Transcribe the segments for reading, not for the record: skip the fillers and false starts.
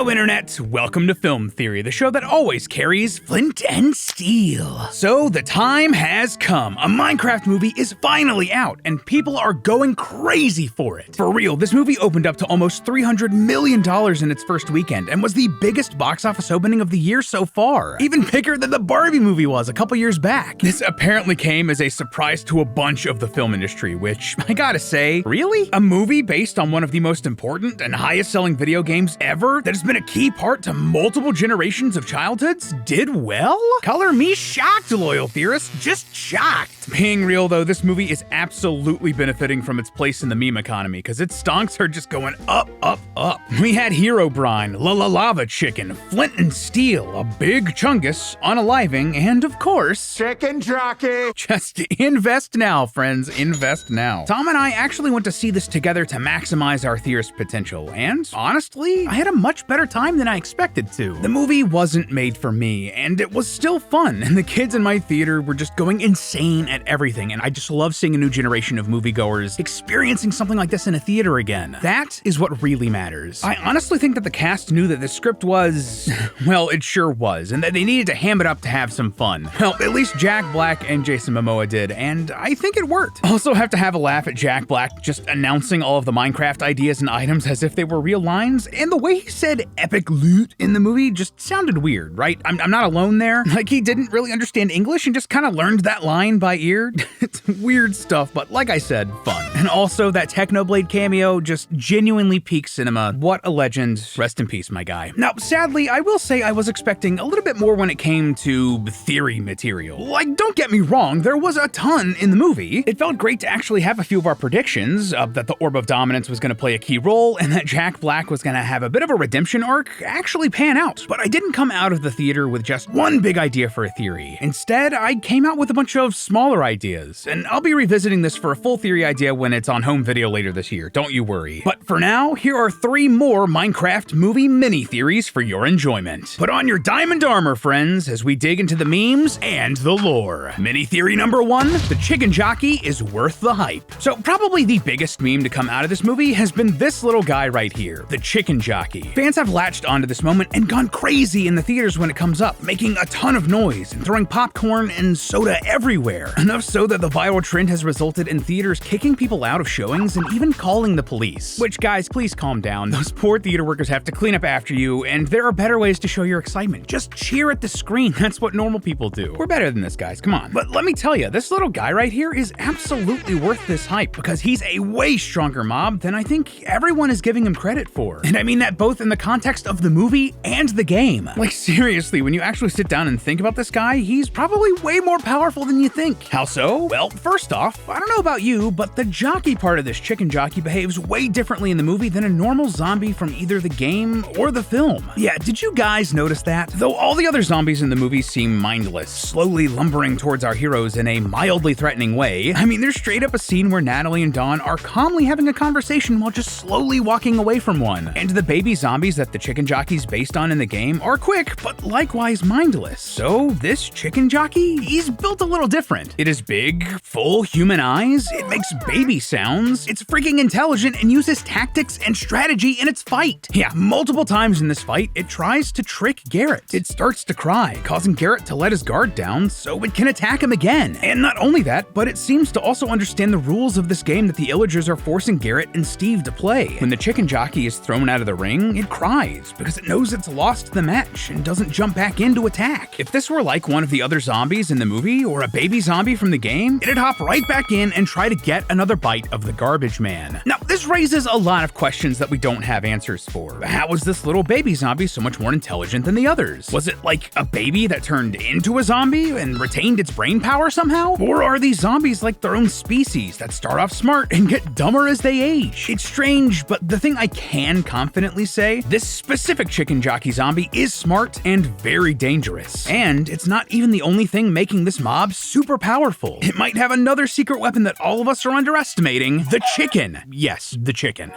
Hello Internet, welcome to Film Theory, the show that always carries flint and steel. So the time has come. A Minecraft movie is finally out, and people are going crazy for it. For real, this movie opened up to almost $300 million in its first weekend, and was the biggest box office opening of the year so far. Even bigger than the Barbie movie was a couple years back. This apparently came as a surprise to a bunch of the film industry, which, I gotta say, really? A movie based on one of the most important and highest selling video games ever that has been a key part to multiple generations of childhoods did well? Color me shocked, loyal theorists, just shocked. Being real though, this movie is absolutely benefiting from its place in the meme economy, because its stonks are just going up, up, up. We had Hero Brine, Lava Chicken, Flint and Steel, a Big Chungus, Unaliving, and of course, Chicken Jockey. Just invest now, friends, invest now. Tom and I actually went to see this together to maximize our theorist potential, and honestly, I had a much better time than I expected to. The movie wasn't made for me, and it was still fun, and the kids in my theater were just going insane at everything, and I just love seeing a new generation of moviegoers experiencing something like this in a theater again. That is what really matters. I honestly think that the cast knew that the script was, well, it sure was, and that they needed to ham it up to have some fun. Well, at least Jack Black and Jason Momoa did, and I think it worked. Also have to have a laugh at Jack Black just announcing all of the Minecraft ideas and items as if they were real lines, and the way he said epic loot in the movie just sounded weird, right? I'm not alone there. Like, he didn't really understand English and just kind of learned that line by ear. It's weird stuff, but like I said, fun. And also that Technoblade cameo, just genuinely peak cinema. What a legend. Rest in peace, my guy. Now, sadly, I will say I was expecting a little bit more when it came to theory material. Like, don't get me wrong, there was a ton in the movie. It felt great to actually have a few of our predictions, that the Orb of Dominance was going to play a key role, and that Jack Black was going to have a bit of a redemption arc actually pan out. But I didn't come out of the theater with just one big idea for a theory. Instead, I came out with a bunch of smaller ideas, and I'll be revisiting this for a full theory idea when it's on home video later this year, don't you worry. But for now, here are 3 more Minecraft movie mini-theories for your enjoyment. Put on your diamond armor, friends, as we dig into the memes and the lore. Mini-theory number 1, the chicken jockey is worth the hype. So probably the biggest meme to come out of this movie has been this little guy right here, the chicken jockey. Fans have latched onto this moment and gone crazy in the theaters when it comes up, making a ton of noise and throwing popcorn and soda everywhere. Enough so that the viral trend has resulted in theaters kicking people out of showings and even calling the police. Which, guys, please calm down. Those poor theater workers have to clean up after you, and there are better ways to show your excitement. Just cheer at the screen. That's what normal people do. We're better than this, guys. Come on. But let me tell you, this little guy right here is absolutely worth this hype, because he's a way stronger mob than I think everyone is giving him credit for. And I mean that both in the context of the movie and the game. Like, seriously, when you actually sit down and think about this guy, he's probably way more powerful than you think. How so? Well, first off, I don't know about you, but the jockey part of this chicken jockey behaves way differently in the movie than a normal zombie from either the game or the film. Yeah, did you guys notice that? Though all the other zombies in the movie seem mindless, slowly lumbering towards our heroes in a mildly threatening way, I mean, there's straight up a scene where Natalie and Dawn are calmly having a conversation while just slowly walking away from one. And the baby zombies that the chicken jockey's based on in the game are quick, but likewise mindless. So this chicken jockey, he's built a little different. It is big, full human eyes, it makes baby sounds, it's freaking intelligent and uses tactics and strategy in its fight. Yeah, multiple times in this fight, it tries to trick Garrett. It starts to cry, causing Garrett to let his guard down so it can attack him again. And not only that, but it seems to also understand the rules of this game that the Illagers are forcing Garrett and Steve to play. When the chicken jockey is thrown out of the ring, it cries because it knows it's lost the match and doesn't jump back in to attack. If this were like one of the other zombies in the movie or a baby zombie from the game, it'd hop right back in and try to get another bite of the garbage man. Now, this raises a lot of questions that we don't have answers for. How was this little baby zombie so much more intelligent than the others? Was it like a baby that turned into a zombie and retained its brain power somehow? Or are these zombies like their own species that start off smart and get dumber as they age? It's strange, but the thing I can confidently say, this specific chicken jockey zombie is smart and very dangerous. And it's not even the only thing making this mob super powerful. It might have another secret weapon that all of us are underestimating: the chicken. Yes, the chicken.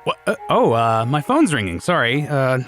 What? My phone's ringing, sorry.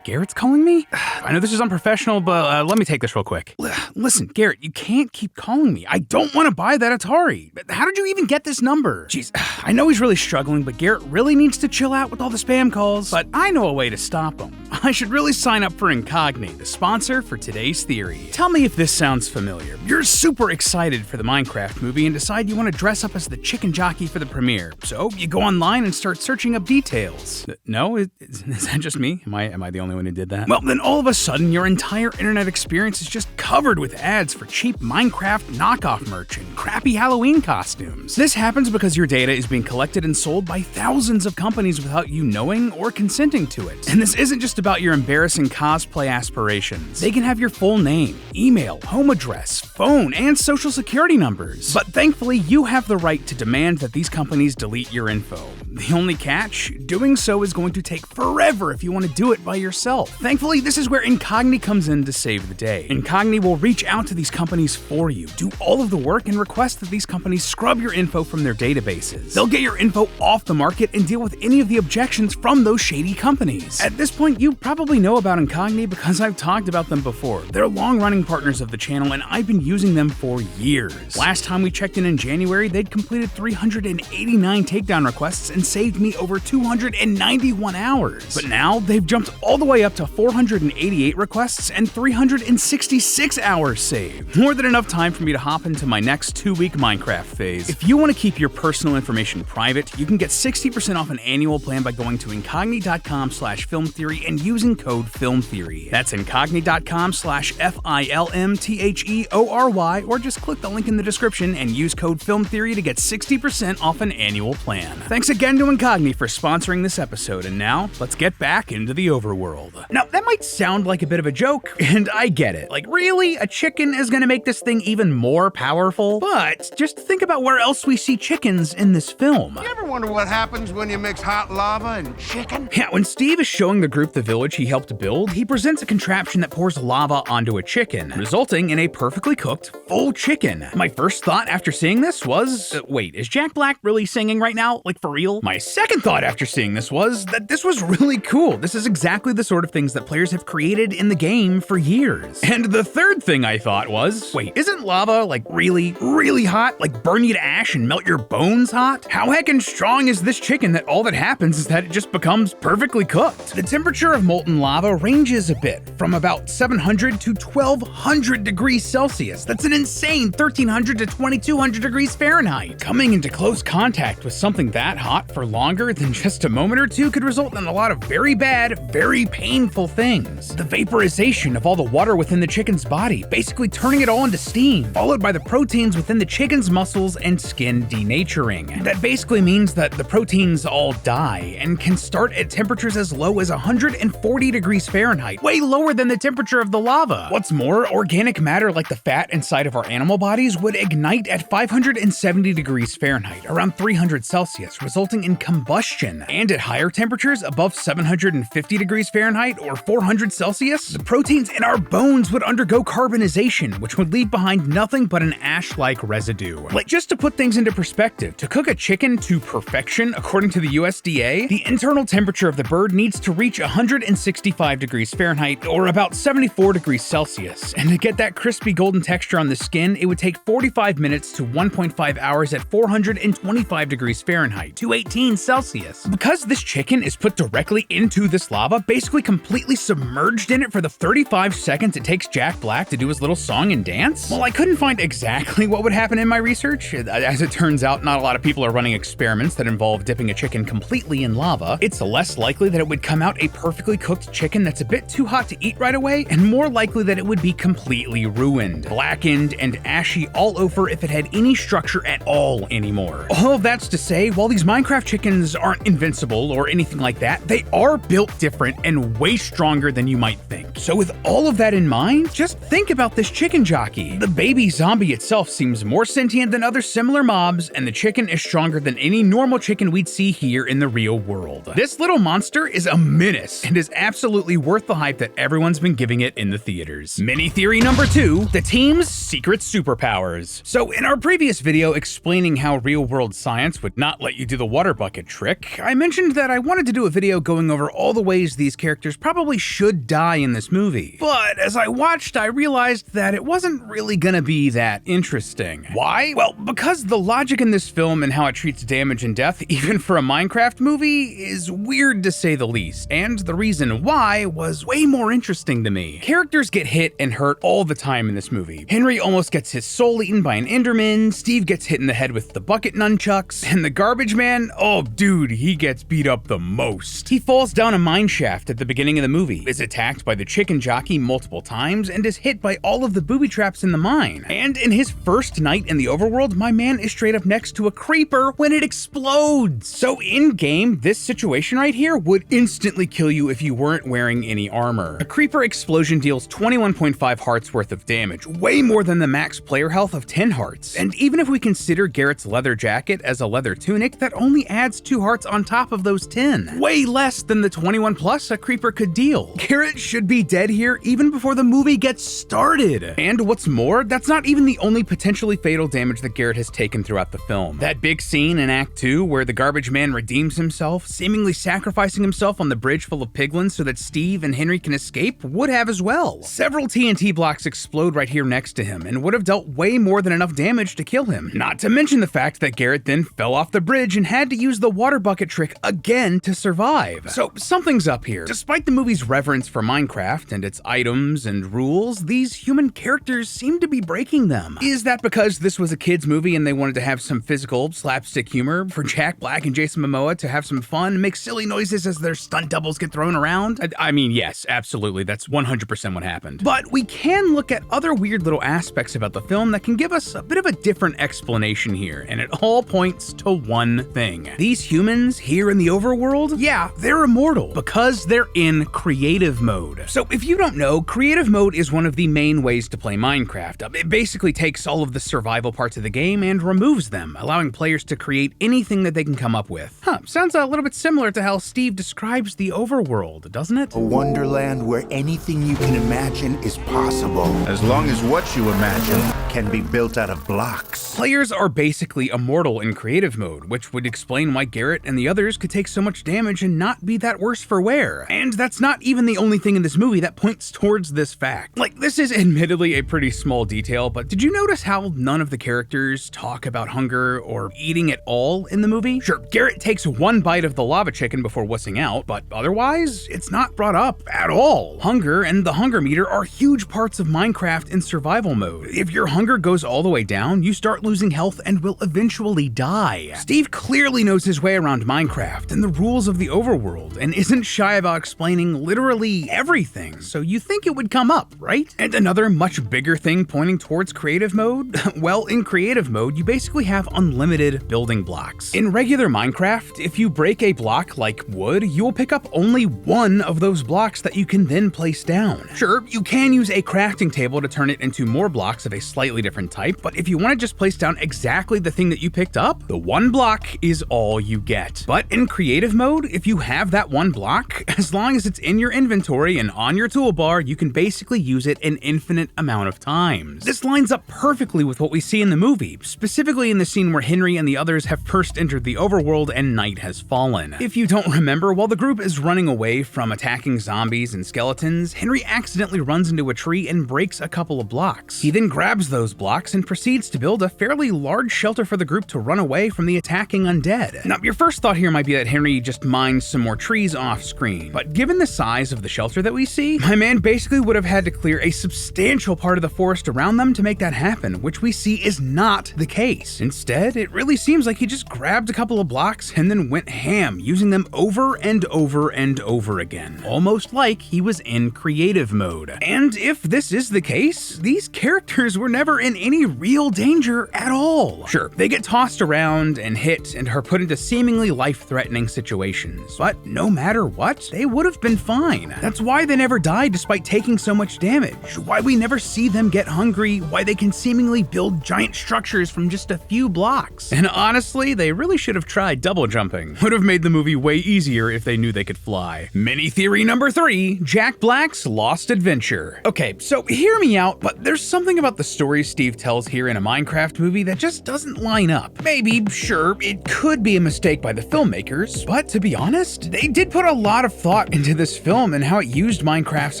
Garrett's calling me? I know this is unprofessional, but let me take this real quick. Listen, Garrett, you can't keep calling me. I don't want to buy that Atari. How did you even get this number? Jeez, I know he's really struggling, but Garrett really needs to chill out with all the spam calls. But I know a way to stop him. I should really sign up for Incogni, the sponsor for today's theory. Tell me if this sounds familiar. You're super excited for the Minecraft movie and decide you want to dress up as the chicken jockey for the premiere. So you go online and start searching up details. No? Is that just me? Am I the only one who did that? Well, then all of a sudden your entire internet experience is just covered with ads for cheap Minecraft knockoff merch and crappy Halloween costumes. This happens because your data is being collected and sold by thousands of companies without you knowing or consenting to it. And this isn't just about your embarrassing cosplay aspirations. They can have your full name, email, home address, phone, and social security numbers. But thankfully, you have the right to demand that these companies delete your info. The only catch? Doing so is going to take forever if you want to do it by yourself. Thankfully, this is where Incogni comes in to save the day. Incogni will reach out to these companies for you, do all of the work, and request that these companies scrub your info from their databases. They'll get your info off the market and deal with any of the objections from those shady companies. At this point, you probably know about Incogni because I've talked about them before. They're long-running partners of the channel, and I've been using them for years. Last time we checked in January, they'd completed 389 takedown requests and saved me over 291 hours. But now, they've jumped all the way up to 488 requests and 366 hours saved. More than enough time for me to hop into my next 2-week Minecraft phase. If you want to keep your personal information private, you can get 60% off an annual plan by going to incogni.com/filmtheory and using code FILMTHEORY. That's incogni.com/FILMTHEORY, or just click the link in the description and use code FILMTHEORY to get 60% off an annual plan. Thanks again to Incogni for sponsoring this episode, and now, let's get back into the overworld. Now, that might sound like a bit of a joke, and I get it. Like, really? A chicken is gonna make this thing even more powerful? But just think about where else we see chickens in this film. You ever wonder what happens when you mix hot lava and chicken? Yeah, when Steve is showing the group the village he helped build, he presents a contraption that pours lava onto a chicken, resulting in a perfectly cooked, full chicken. My first thought after seeing this was, wait, is Jack Black really singing right now? Like, for real? My second thought after seeing this was that this was really cool. This is exactly the sort of things that players have created in the game for years. And the third thing I thought was, wait, isn't lava like really, really hot? Like burn you to ash and melt your bones hot? How heckin' strong is this chicken that all that happens is that it just becomes perfectly cooked? The temperature of molten lava ranges a bit, from about 700 to 1200 degrees Celsius. That's an insane 1300 to 2200 degrees Fahrenheit. Coming into close contact with something that hot for longer than just a moment or two could result in a lot of very bad, very painful things. The vaporization of all the water within the chicken's body, basically turning it all into steam, followed by the proteins within the chicken's muscles and skin denaturing. That basically means that the proteins all die and can start at temperatures as low as 140 degrees Fahrenheit, way lower than the temperature of the lava. What's more, organic matter like the fat inside of our animal bodies would ignite at 570 degrees Fahrenheit, around 300 Celsius, resulting in combustion. And at higher temperatures, above 750 degrees Fahrenheit or 400 Celsius, the proteins in our bones would undergo carbonization, which would leave behind nothing but an ash-like residue. Like, just to put things into perspective, to cook a chicken to perfection, according to the USDA, the internal temperature of the bird needs to reach 165 degrees Fahrenheit or about 74 degrees Celsius. And to get that crispy golden texture on the skin, it would take 45 minutes to 1.5 hours at 425 degrees Fahrenheit, 218 Celsius. Because this chicken is put directly into this lava, basically completely submerged in it for the 35 seconds it takes Jack Black to do his little song and dance? Well, I couldn't find exactly what would happen in my research. As it turns out, not a lot of people are running experiments that involve dipping a chicken completely in lava. It's less likely that it would come out a perfectly cooked chicken that's a bit too hot to eat right away, and more likely that it would be completely ruined, blackened, and ashy all over if it had any structure at all anymore. All of that's to say, while these Minecraft chickens aren't invincible or anything like that, they are built different and way stronger than you might think. So with all of that in mind, just think about this chicken jockey. The baby zombie itself seems more sentient than other similar mobs, and the chicken is stronger than any normal chicken we'd see here in the real world. This little monster is a menace and is absolutely worth the hype that everyone's been giving it in the theaters. Mini theory number 2, the team's secret superpowers. So in our previous video explaining how real-world science would not let you do the water bucket trick, I mentioned that I wanted to do a video going over all the ways these characters probably should die in this movie. But as I watched, I realized that it wasn't really gonna be that interesting. Why? Well, because the logic in this film and how it treats damage and death, even for a Minecraft movie, is weird to say the least. And the reason why was way more interesting to me. Characters get hit and hurt all the time in this movie. Henry almost gets his soul eaten by an Enderman, Steve gets hit in the head with the bucket nunchucks, and the garbage man, oh dude, he gets beat up the most. He falls down a mine shaft at the beginning of the movie, is attacked by the chicken jockey multiple times, and is hit by all of the booby traps in the mine. And in his first night in the overworld, my man is straight up next to a creeper when it explodes. So in-game, this situation right here would instantly kill you if you weren't wearing any armor. A creeper explosion deals 21.5 hearts worth of damage, way more than the max player health of 10 hearts. And even if we consider Garrett's leather jacket as a leather tunic, that only adds 2 hearts on top of those 10. Way less than the 21 plus a creeper could deal. Garrett should be dead here even before the movie gets started. And what's more, that's not even the only potentially fatal damage that Garrett has taken throughout the film. That big scene in Act 2 where the garbage man redeems himself, seemingly sacrificing himself on the bridge full of piglins so that Steve and Henry can escape, would have as well. Several TNT blocks explode right here next to him and would have dealt way more than enough damage to kill him. Not to mention the fact that Garrett then fell off the bridge and had to use the water bucket trick again to survive. So something's up here. Despite the movie's reverence for Minecraft and its items and rules, these human characters seem to be breaking them. Is that because this was a kid's movie and they wanted to have some physical slapstick humor for Jack Black and Jason Momoa to have some fun and make silly noises as their stunt doubles get thrown around? I mean, yes, absolutely, that's 100% what happened. But we can look at other weird little aspects about the film that can give us a bit of a different explanation here, and it all points to one thing. These humans here in the overworld, yeah, they're immortal because they're in creative mode. So if you don't know, creative mode is one of the main ways to play Minecraft. It basically takes all of the survival parts of the game and removes them, allowing players to create anything that they can come up with. Sounds a little bit similar to how Steve describes the overworld, doesn't it? A wonderland where anything you can imagine is possible, as long as what you imagine can be built out of blocks. Players are basically immortal in creative mode, which would explain why Garrett and the others could take so much damage and not be that worse for wear. And that's not even the only thing in this movie that points towards this fact. Like, this is admittedly a pretty small detail, but did you notice how none of the characters talk about hunger or eating at all in the movie? Sure, Garrett takes one bite of the lava chicken before wussing out, but otherwise, it's not brought up at all. Hunger and the hunger meter are huge parts of Minecraft in survival mode. If your hunger goes all the way down, you start losing health and will eventually die. Steve clearly knows his way around Minecraft and the rules of the overworld, and isn't shy about explaining literally everything, so you think it would come up, right? And another much bigger thing pointing towards creative mode? Well, in creative mode, you basically have unlimited building blocks. In regular Minecraft, if you break a block like wood, you will pick up only one of those blocks that you can then place down. Sure, you can use a crafting table to turn it into more blocks of a slightly different type, but if you want to just place down exactly the thing that you picked up, the one block is all you get. But in creative mode, if you have that one block, as long as it's in your inventory and on your toolbar, you can basically use it an infinite amount of times. This lines up perfectly with what we see in the movie, specifically in the scene where Henry and the others have first entered the overworld and night has fallen. If you don't remember, while the group is running away from attacking zombies and skeletons, Henry accidentally runs into a tree and breaks a couple of blocks. He then grabs those blocks and proceeds to build a fairly large shelter for the group to run away from the attacking undead. Now, your first thought here might be that Henry just mines some more trees off screen, but given the size of the shelter that we see, my man basically would have had to clear a substantial part of the forest around them to make that happen, which we see is not the case. Instead, it really seems like he just grabbed a couple of blocks and then went ham, using them over and over and over again, almost like he was in creative mode. And if this is the case, these characters were never in any real danger at all. Sure, they get tossed around and hit and are put into seemingly life-threatening situations, but no matter what, they would have been fine. That's why they never died despite taking so much damage, why we never see them get hungry, why they can seemingly build giant structures from just a few blocks. And honestly, they really should have tried double jumping. Would have made the movie way easier if they knew they could fly. Mini theory number 3, Jack Black's Lost Adventure. Okay, so hear me out, but there's something about the story Steve tells here in a Minecraft movie that just doesn't line up. Maybe, sure, it could be a mistake by the filmmakers, but to be honest, they did put a lot of thought into this film and how it used Minecraft's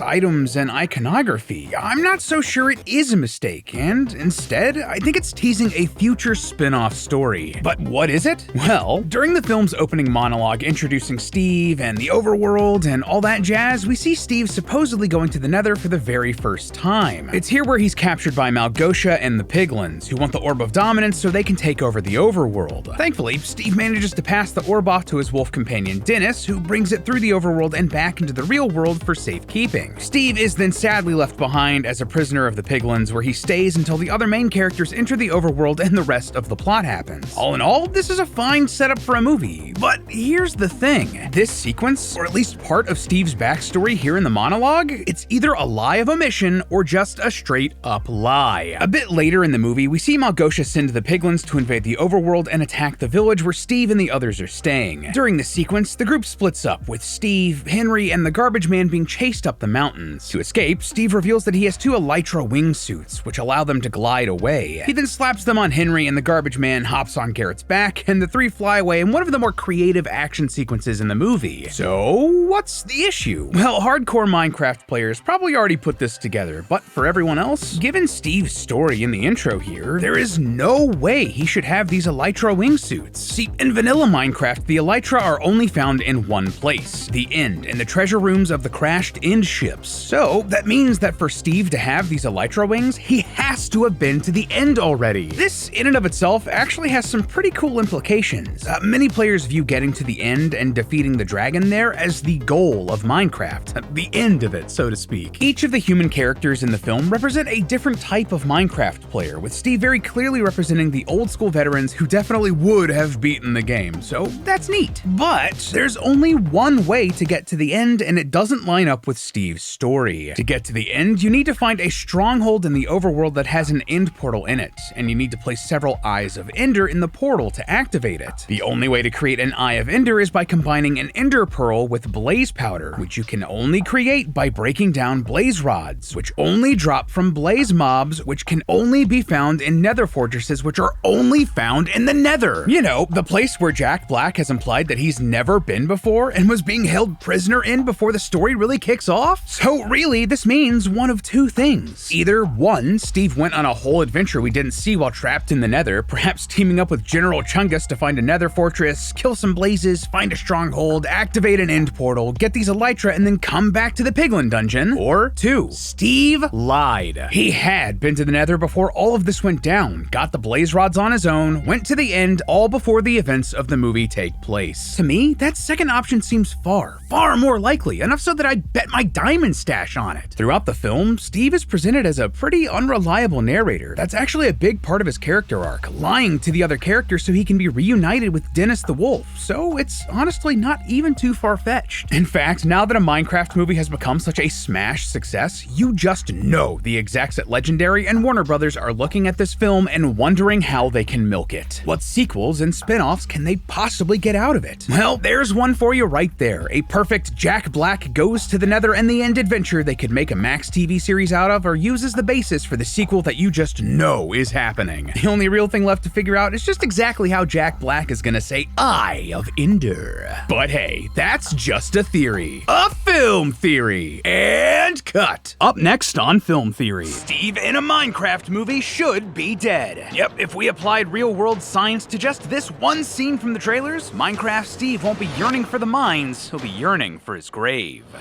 items and iconography. I'm not so sure it is a mistake, and instead, I think it's teasing a future spin-off story. But what is it? Well, during the film's opening monologue introducing Steve and the overworld overworld and all that jazz, we see Steve supposedly going to the Nether for the very first time. It's here where he's captured by Malgosha and the Piglins, who want the Orb of Dominance so they can take over the overworld. Thankfully, Steve manages to pass the orb off to his wolf companion Dennis, who brings it through the overworld and back into the real world for safekeeping. Steve is then sadly left behind as a prisoner of the Piglins, where he stays until the other main characters enter the overworld and the rest of the plot happens. All in all, this is a fine setup for a movie, but here's the thing. This sequence, or at least part of Steve's backstory here in the monologue, it's either a lie of omission or just a straight up lie. A bit later in the movie, we see Malgosha send the Piglins to invade the overworld and attack the village where Steve and the others are staying. During the sequence, the group splits up, with Steve, Henry, and the Garbage Man being chased up the mountains. To escape, Steve reveals that he has two Elytra wingsuits, which allow them to glide away. He then slaps them on Henry, and the Garbage Man hops on Garrett's back, and the three fly away in one of the more creative action sequences in the movie. So, what's the issue? Well, hardcore Minecraft players probably already put this together, but for everyone else, given Steve's story in the intro here, there is no way he should have these Elytra wingsuits. See, in vanilla Minecraft, the Elytra are only found in one place, the End, in the treasure rooms of the crashed End ships. So, that means that for Steve to have these Elytra wings, he has to have been to the End already. This, in and of itself, actually has some pretty cool implications. Many players view getting to the End and defeating the dragon there as the goal of Minecraft, the end of it, so to speak. Each of the human characters in the film represent a different type of Minecraft player, with Steve very clearly representing the old school veterans who definitely would have beaten the game, so that's neat. But there's only one way to get to the End, and it doesn't line up with Steve's story. To get to the End, you need to find a stronghold in the overworld that has an End portal in it, and you need to place several Eyes of Ender in the portal to activate it. The only way to create an Eye of Ender is by combining an Ender Pearl with Blaze Powder, which you can only create by breaking down Blaze Rods, which only drop from Blaze mobs, which can only be found in Nether fortresses, which are only found in the Nether. You know, the place where Jack Black has implied that he's never been before and was being held prisoner in before the story really kicks off? So really, this means one of two things. Either one, Steve went on a whole adventure we didn't see while trapped in the Nether, perhaps teaming up with General Chungus to find a Nether fortress, kill some blazes, find a stronghold, activate an End portal, get these Elytra, and then come back to the Piglin dungeon. Or two, Steve lied. He had been to the Nether before all of this went down, got the Blaze Rods on his own, went to the End all before the events of the movie take place. To me, that second option seems far more likely, enough so that I'd bet my diamond stash on it. Throughout the film, Steve is presented as a pretty unreliable narrator. That's actually a big part of his character arc, lying to the other characters so he can be reunited with Dennis the Wolf, so it's honestly not even too far-fetched. In fact, now that a Minecraft movie has become such a smash success, you just know the execs at Legendary and Warner Brothers are looking at this film and wondering how they can milk it. What sequels and spin-offs can they possibly get out of it? Well, there's one for you right there. A perfect Jack Black goes to the Nether and the End adventure they could make a Max TV series out of, or use as the basis for the sequel that you just know is happening. The only real thing left to figure out is just exactly how Jack Black is gonna say Eye of Ender. But hey, that's just a theory. A film theory. And cut. Up next on Film Theory, Steve in a Minecraft movie should be dead. Yep, if we applied real-world science to just this one scene from the trailers, Minecraft Steve won't be yearning for the mines, he'll be yearning for his grave.